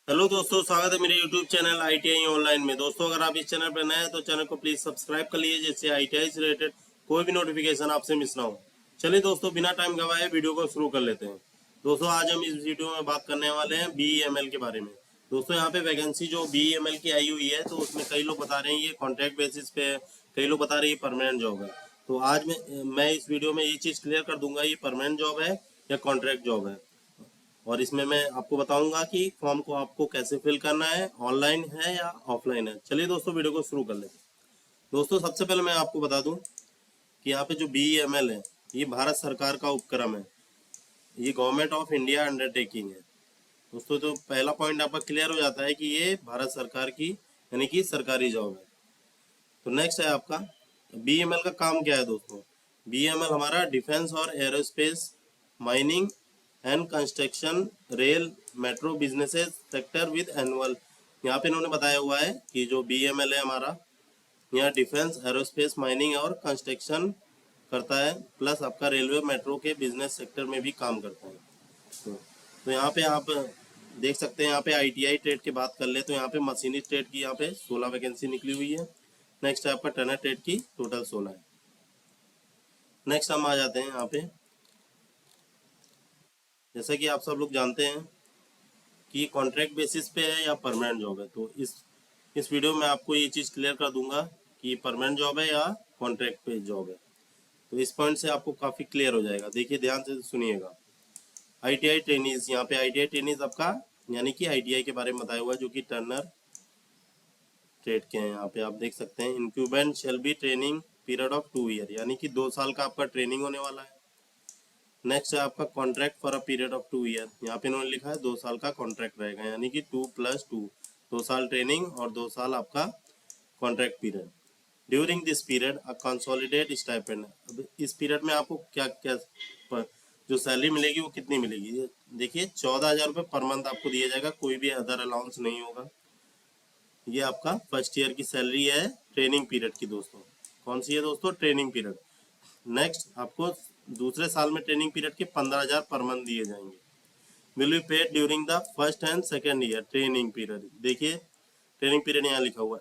Hello दोस्तों, स्वागत है मेरे YouTube चैनल ITI ऑनलाइन में। दोस्तों, अगर आप इस चैनल पर नए हैं तो चैनल को प्लीज सब्सक्राइब कर लीजिए, जिससे ITI से रिलेटेड कोई भी नोटिफिकेशन आपसे मिस ना हो। चलिए दोस्तों, बिना टाइम गवाए वीडियो को शुरू कर लेते हैं। दोस्तों, आज हम इस वीडियो में बात करने वाले हैं BEML के बारे में। दोस्तों, यहाँ पे वैकेंसी जो BEML की आई हुई है, तो उसमें कई लोग बता रहे हैं ये कॉन्ट्रैक्ट बेसिस पे है, कई लोग बता रहे हैं ये परमानेंट जॉब है। तो आज मैं इस वीडियो में ये चीज़ क्लियर कर दूंगा, ये परमानेंट जॉब है या कॉन्ट्रैक्ट जॉब है। और इसमें मैं आपको बताऊंगा कि फॉर्म को आपको कैसे फिल करना है, ऑनलाइन है या ऑफलाइन है। चलिए दोस्तों, वीडियो को शुरू कर लेते हैं। दोस्तों, सबसे पहले मैं आपको बता दूं कि यहाँ पे जो BEML है, ये भारत सरकार का उपक्रम है। ये गवर्नमेंट ऑफ इंडिया अंडरटेकिंग है। दोस्तों, तो पहला पॉइंट आपका क्लियर हो जाता है कि ये भारत सरकार की यानी कि सरकारी जॉब है। तो नेक्स्ट है आपका BEML का काम क्या है दोस्तों। BEML हमारा डिफेंस और aerospace, mining and construction, rail, metro businesses sector with annual. यहाँ पे इन्होंने बताया हुआ है कि जो BEML है हमारा, यहाँ डिफेंस, एरोस्पेस, माइनिंग और कंस्ट्रक्शन करता है, प्लस आपका रेलवे मेट्रो के बिजनेस सेक्टर में भी काम करता है। तो यहाँ पे आप देख सकते हैं, यहाँ पे ITI ट्रेड की बात कर ले तो यहाँ पे मशीनी ट्रेड की यहाँ पे 16 वैकेंसी निकली हुई है। नेक्स्ट है आपका टनर ट्रेड की टोटल 16 है। नेक्स्ट हम आ जाते हैं यहाँ पे, जैसा कि आप सब लोग जानते हैं कि कॉन्ट्रैक्ट बेसिस पे है या परमानेंट जॉब है। तो इस वीडियो में आपको ये चीज़ क्लियर कर दूंगा कि परमानेंट जॉब है या कॉन्ट्रैक्ट पे जॉब है। तो इस पॉइंट से आपको काफ़ी क्लियर हो जाएगा। देखिए, ध्यान से सुनिएगा। ITI ट्रेनीज, यहाँ पे ITI ट्रेनीज आपका यानी कि ITI के बारे में बताया हुआ है, जो कि टर्नर ट्रेड के हैं। यहाँ पे आप देख सकते हैं, incumbent shall be training period of 2 year, यानी कि 2 साल का आपका ट्रेनिंग होने वाला है। नेक्स्ट है आपका contract for a period of 2 year. यहाँ पे इन्होंने लिखा है 2 साल का कॉन्ट्रैक्ट रहेगा, यानी कि 2+2, 2 साल ट्रेनिंग और 2 साल आपका contract period. During this period a consolidate stipend. अब इस पीरियड में आपको क्या क्या जो सैलरी मिलेगी वो कितनी मिलेगी, ये देखिए 14,000 रुपये पर मंथ आपको दिया जाएगा, कोई भी अदर अलाउंस नहीं होगा। ये आपका फर्स्ट ईयर की सैलरी है ट्रेनिंग पीरियड की दोस्तों। कौन सी है दोस्तों? Training period. नेक्स्ट आपको दूसरे साल में ट्रेनिंग पीरियड के 15,000 पर मंथ दिए जाएंगे। Will be paid during the first and second ear training period. देखिए, ट्रेनिंग पीरियड यहाँ लिखा हुआ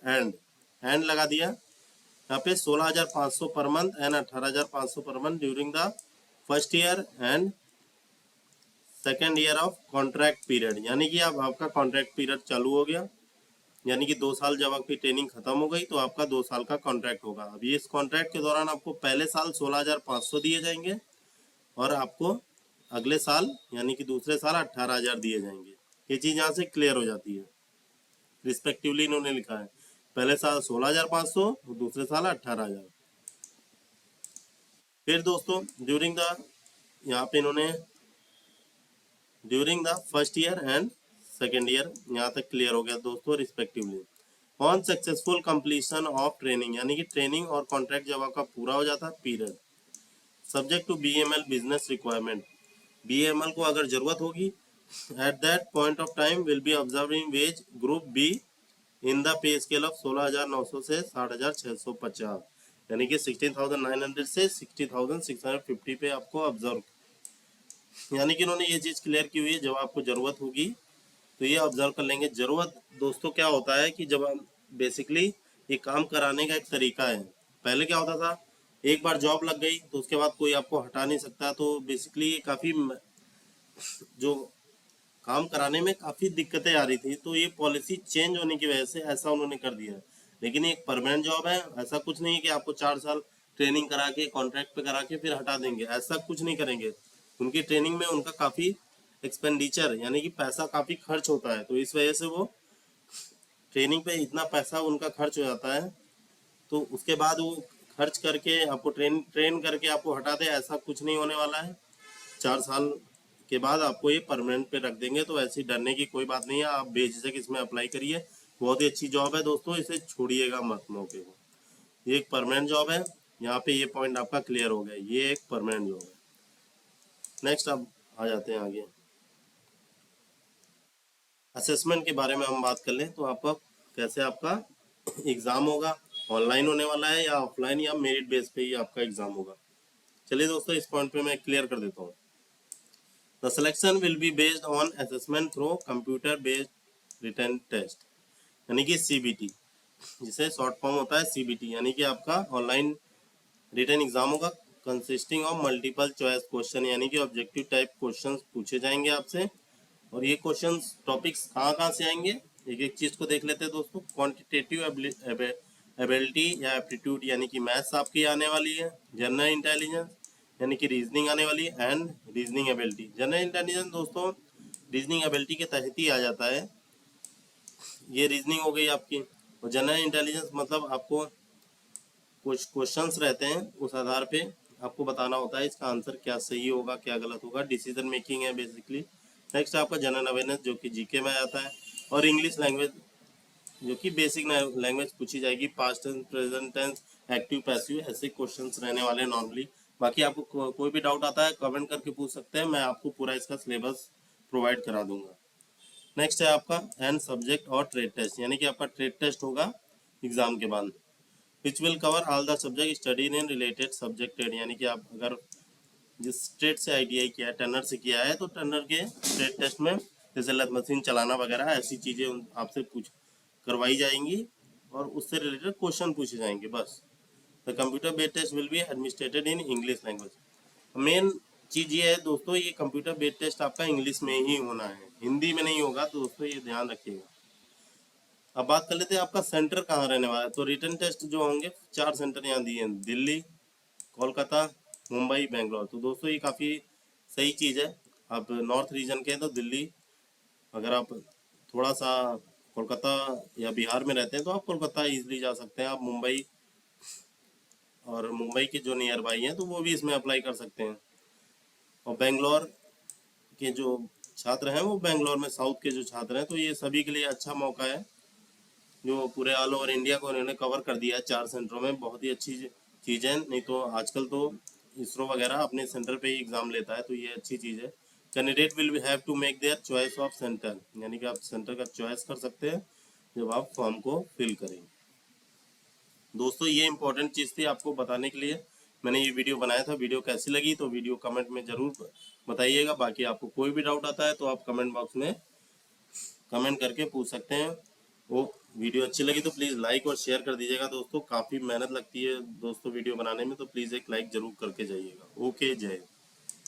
एंड लगा दिया। यहाँ पे 16,500 per month and 18,500 per month during the first year and second year of contract period. यानी कि अब आपका कॉन्ट्रैक्ट पीरियड चालू हो गया, यानी कि 2 साल जब आपकी ट्रेनिंग खत्म हो गई तो आपका 2 साल का कॉन्ट्रैक्ट होगा। अभी इस कॉन्ट्रैक्ट के दौरान आपको पहले साल 16,500 दिए जाएंगे और आपको अगले साल यानी कि दूसरे साल 18,000 दिए जाएंगे। ये चीज़ यहाँ से क्लियर हो जाती है। रिस्पेक्टिवली इन्होंने लिखा है, पहले साल 16,500 और दूसरे साल 18,000। फिर दोस्तों ड्यूरिंग द, यहाँ पे इन्होंने during the first year and second year, यहाँ तक क्लियर हो गया दोस्तों, respectively. On successful completion of training, यानी कि ट्रेनिंग और कॉन्ट्रैक्ट जब आपका पूरा हो जाता है period, subject to BEML business requirement. BEML को अगर जरूरत होगी, at that point of time will be observing wage group B in the pay scale of 16,900 से 60,650, यानी कि 16,900 से 60,650 पे आपको ऑब्जर्व, यानी कि इन्होंने ये चीज़ क्लियर की हुई है, जब आपको ज़रूरत होगी तो ये ऑब्जर्व कर लेंगे। ज़रूरत दोस्तों क्या होता है कि जब हम बेसिकली ये काम कराने का एक तरीका है। पहले क्या होता था, एक बार जॉब लग गई तो उसके बाद कोई आपको हटा नहीं सकता, तो बेसिकली काफ़ी जो काम कराने में काफ़ी दिक्कतें आ रही थी, तो ये पॉलिसी चेंज होने की वजह से ऐसा उन्होंने कर दिया है। लेकिन एक परमानेंट जॉब है, ऐसा कुछ नहीं है कि आपको 4 साल ट्रेनिंग करा के कॉन्ट्रैक्ट पे करा के फिर हटा देंगे, ऐसा कुछ नहीं करेंगे। उनकी ट्रेनिंग में उनका काफ़ी एक्सपेंडिचर यानी कि पैसा काफ़ी खर्च होता है, तो इस वजह से वो ट्रेनिंग पे इतना पैसा उनका खर्च हो जाता है, तो उसके बाद वो खर्च करके आपको ट्रेन करके आपको हटा दे, ऐसा कुछ नहीं होने वाला है। 4 साल के बाद आपको ये परमानेंट पे रख देंगे, तो ऐसी डरने की कोई बात नहीं है। आप बेझिझक इसमें अप्लाई करिए, बहुत ही अच्छी जॉब है दोस्तों, इसे छोड़िएगा मत मौके को। ये एक परमानेंट जॉब है, यहाँ पे ये पॉइंट आपका क्लियर हो गया, ये एक परमानेंट जॉब है। नेक्स्ट अब आ जाते हैं आगे, असेसमेंट के बारे में हम बात कर लें तो आपका कैसे आपका एग्ज़ाम होगा, ऑनलाइन होने वाला है या ऑफलाइन या मेरिट बेस पे ही आपका एग्ज़ाम होगा। चलिए दोस्तों, इस पॉइंट पे मैं क्लियर कर देता हूँ। The selection will be based on assessment through computer based written test यानी कि CBT, जिसे शॉर्ट फॉर्म होता है CBT, यानी कि आपका ऑनलाइन रिटन एग्जाम होगा, consisting of multiple choice question, यानी कि ऑब्जेक्टिव टाइप क्वेश्चन पूछे जाएंगे आपसे। और ये क्वेश्चन टॉपिक्स कहाँ कहाँ से आएंगे, एक एक चीज़ को देख लेते हैं दोस्तों। क्वांटिटेटिव एबिलिटी या एप्टीट्यूड यानी कि मैथ्स आपकी आने वाली है। जनरल इंटेलिजेंस यानी कि रीजनिंग आने वाली है, and reasoning ability. General intelligence दोस्तों रीजनिंग एबिलिटी के तहत ही आ जाता है, ये रीजनिंग हो गई आपकी। और जनरल इंटेलिजेंस मतलब आपको कुछ क्वेश्चंस रहते हैं, उस आधार पे आपको बताना होता है इसका आंसर क्या सही होगा क्या गलत होगा, डिसीजन मेकिंग है बेसिकली। नेक्स्ट आपका जनरल अवेयरनेस जो कि जीके में आता है, और इंग्लिश लैंग्वेज जो कि बेसिक लैंग्वेज पूछी जाएगी, past tense, present tense, active passive, ऐसे क्वेश्चंस रहने वाले नॉर्मली। बाकी आपको कोई भी डाउट आता है कमेंट करके पूछ सकते हैं, मैं आपको पूरा इसका सिलेबस प्रोवाइड करा दूंगा। नेक्स्ट है आपका एंड सब्जेक्ट और ट्रेड टेस्ट, यानी कि आपका ट्रेड टेस्ट होगा एग्जाम के बाद, which will cover all the subject studied in related subjected, यानी कि आप अगर जिस स्टेट से ITI किया है, टर्नर से किया है, तो टर्नर के ट्रेड टेस्ट में जैसे लैथ मशीन चलाना वगैरह ऐसी चीज़ें आपसे पूछ करवाई जाएंगी और उससे रिलेटेड क्वेश्चन पूछे जाएंगे बस। The computer based test will be administered in English language. Main चीज़ ये है दोस्तों, ये कंप्यूटर बेस्ड टेस्ट आपका इंग्लिश में ही होना है, हिंदी में नहीं होगा, तो दोस्तों ये ध्यान रखिएगा। अब बात कर लेते हैं आपका सेंटर कहाँ रहने वाला है। तो रिटन टेस्ट जो होंगे 4 सेंटर यहाँ दिए हैं, दिल्ली, कोलकाता, मुंबई, बेंगलोर। तो दोस्तों ये काफ़ी सही चीज़ है, आप नॉर्थ रीजन के हैं तो दिल्ली, अगर आप थोड़ा सा कोलकाता या बिहार में रहते हैं तो आप कोलकाता ईजिली जा सकते हैं। आप मुंबई और मुंबई के जो नियर बाई हैं तो वो भी इसमें अप्लाई कर सकते हैं। और बेंगलोर के जो छात्र हैं वो बेंगलोर में, साउथ के जो छात्र हैं, तो ये सभी के लिए अच्छा मौका है, जो पूरे ऑल ओवर इंडिया को उन्होंने कवर कर दिया है 4 सेंटरों में। बहुत ही अच्छी चीज़ है, नहीं तो आजकल तो इसरो वगैरह अपने सेंटर पे ही एग्ज़ाम लेता है, तो ये अच्छी चीज़ है। Candidate will have to make their choice of centre, यानी कि आप सेंटर का चॉइस कर सकते हैं जब आप फॉर्म को फिल करें। दोस्तों ये इंपॉर्टेंट चीज़ थी आपको बताने के लिए, मैंने ये वीडियो बनाया था। वीडियो कैसी लगी तो वीडियो कमेंट में ज़रूर बताइएगा। बाकी आपको कोई भी डाउट आता है तो आप कमेंट बॉक्स में कमेंट करके पूछ सकते हैं। वो वीडियो अच्छी लगी तो प्लीज़ लाइक और शेयर कर दीजिएगा दोस्तों, काफ़ी मेहनत लगती है दोस्तों वीडियो बनाने में, तो प्लीज़ एक लाइक ज़रूर करके जाइएगा। ओके, जय।